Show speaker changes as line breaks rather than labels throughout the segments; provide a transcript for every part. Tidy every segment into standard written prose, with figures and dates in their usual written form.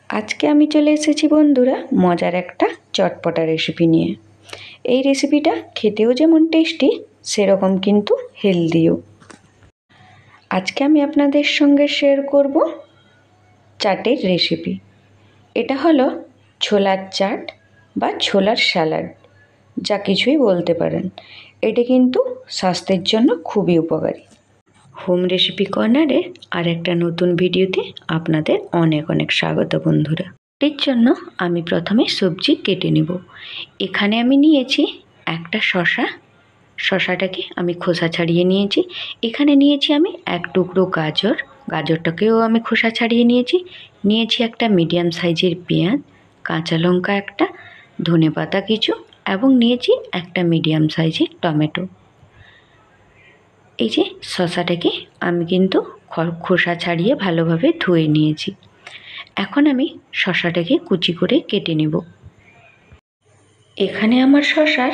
আজকে আমি চলে এসেছি বন্ধুরা মজার একটা চটপটা রেসিপি নিয়ে। এই রেসিপিটা খেতেও যেমন টেস্টি সেরকম কিন্তু হেলদিও। আজকে আমি আপনাদের সঙ্গে শেয়ার করব চাটের রেসিপি। এটা হলো ছোলার চাট বা ছোলার স্যালাড, যা কিছুই বলতে পারেন। এটা কিন্তু স্বাস্থ্যের জন্য খুবই উপকারী। হোম রেসিপি কর্নারে আর একটা নতুন ভিডিওতে আপনাদের অনেক অনেক স্বাগত বন্ধুরা। এর জন্য আমি প্রথমে সবজি কেটে নেব। এখানে আমি নিয়েছি একটা শশাটাকে আমি খোসা ছাড়িয়ে নিয়েছি। এখানে নিয়েছি আমি এক টুকরো গাজরটাকেও আমি খোসা ছাড়িয়ে নিয়েছি একটা মিডিয়াম সাইজের পেঁয়াজ, কাঁচা লঙ্কা একটা, ধনেপাতা কিছু, এবং নিয়েছি একটা মিডিয়াম সাইজের টমেটো। এই যে শশাটাকে আমি কিন্তু খোসা ছাড়িয়ে ভালোভাবে ধুয়ে নিয়েছি। এখন আমি শশাটাকে কুচি করে কেটে নেব। এখানে আমার শশার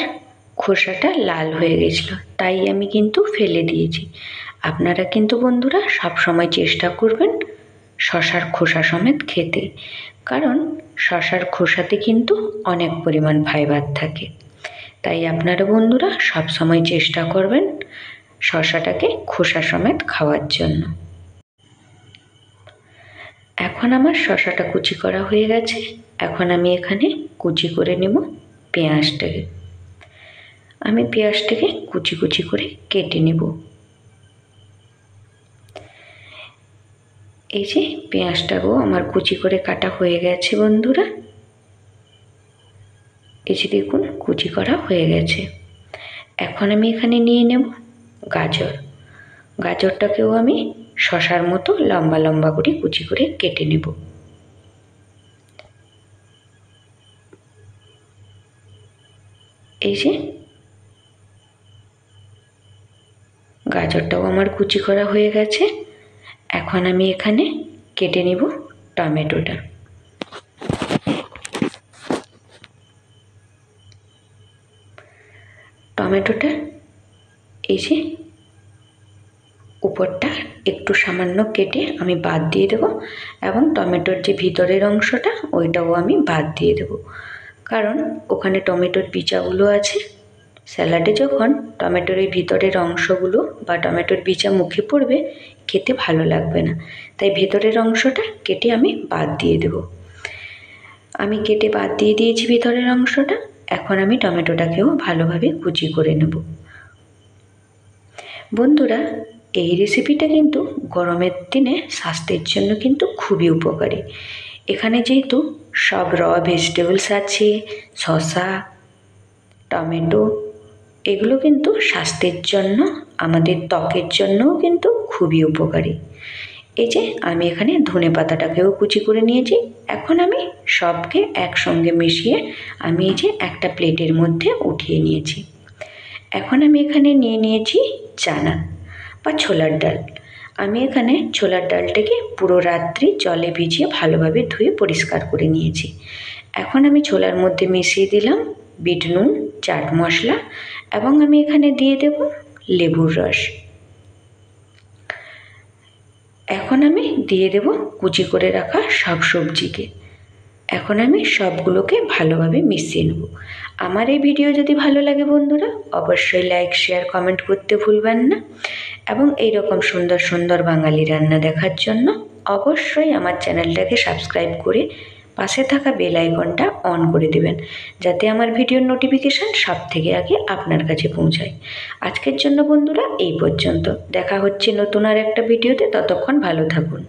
খোসাটা লাল হয়ে গেছিল, তাই আমি কিন্তু ফেলে দিয়েছি। আপনারা কিন্তু বন্ধুরা সবসময় চেষ্টা করবেন শশার খোসা সমেত খেতে, কারণ শশার খোসাতে কিন্তু অনেক পরিমাণ ফাইবার থাকে। তাই আপনারা বন্ধুরা সবসময় চেষ্টা করবেন শশাটাকে খোসা সমেত খাওয়ার জন্য। এখন আমার শশাটা কুচি করা হয়ে গেছে। এখন আমি এখানে কুচি করে নেব পেঁয়াজটাকে। আমি পেঁয়াজটাকে কুচি কুচি করে কেটে নেব। এই যে পেঁয়াজটাকেও আমার কুচি করে কাটা হয়ে গেছে বন্ধুরা। এই যে দেখুন কুচি করা হয়ে গেছে। এখন আমি এখানে নিয়ে নেব গাজরটাকেও আমি শশার মতো লম্বা লম্বা করে কুচি করে কেটে নেব। এই যে গাজরটাও আমার কুচি করা হয়ে গেছে। এখন আমি এখানে কেটে নেব টমেটোটা। এই যে উপরটা একটু সামান্য কেটে আমি বাদ দিয়ে দেবো, এবং টমেটোর যে ভিতরের অংশটা ওইটাও আমি বাদ দিয়ে দেবো, কারণ ওখানে টমেটোর বিচাগুলো আছে। স্যালাডে যখন টমেটোর এই ভিতরের অংশগুলো বা টমেটোর বিচা মুখে পড়বে খেতে ভালো লাগবে না, তাই ভেতরের অংশটা কেটে আমি বাদ দিয়ে দেব। আমি কেটে বাদ দিয়ে দিয়েছি ভিতরের অংশটা। এখন আমি টমেটোটাকেও ভালোভাবে কুচি করে নেব। বন্ধুরা এই রেসিপিটা কিন্তু গরমের দিনে স্বাস্থ্যের জন্য কিন্তু খুবই উপকারী। এখানে যেহেতু সব ভেজিটেবলস আছে, শসা, টমেটো, এগুলো কিন্তু স্বাস্থ্যের জন্য, আমাদের ত্বকের জন্যও কিন্তু খুবই উপকারী। এই যে আমি এখানে ধনেপাতাটাকেও কুচি করে নিয়েছি। এখন আমি সবকে একসঙ্গে মিশিয়ে আমি এই যে একটা প্লেটের মধ্যে উঠিয়ে নিয়েছি। এখন আমি এখানে নিয়ে নিয়েছি চানা বা ছোলার ডাল। আমি এখানে ছোলার ডালটাকে পুরো রাত্রি জলে ভিজিয়ে ভালোভাবে ধুয়ে পরিষ্কার করে নিয়েছি। এখন আমি ছোলার মধ্যে মিশিয়ে দিলাম বিট নুন, চাট মশলা, এবং আমি এখানে দিয়ে দেব লেবুর রস। এখন আমি দিয়ে দেব কুচি করে রাখা সব সবজিকে। এখন আমি সবগুলোকে ভালোভাবে মিশিয়ে নেব। আমার এই ভিডিও যদি ভালো লাগে বন্ধুরা অবশ্যই লাইক, শেয়ার, কমেন্ট করতে ভুলবেন না, এবং এইরকম সুন্দর সুন্দর বাঙালি রান্না দেখার জন্য অবশ্যই আমার চ্যানেলটাকে সাবস্ক্রাইব করে পাশে থাকা বেল আইকনটা অন করে দেবেন, যাতে আমার ভিডিওর নোটিফিকেশান সবথেকে আগে আপনার কাছে পৌঁছায়। আজকের জন্য বন্ধুরা এই পর্যন্ত। দেখা হচ্ছে নতুন আর একটা ভিডিওতে। ততক্ষণ ভালো থাকুন।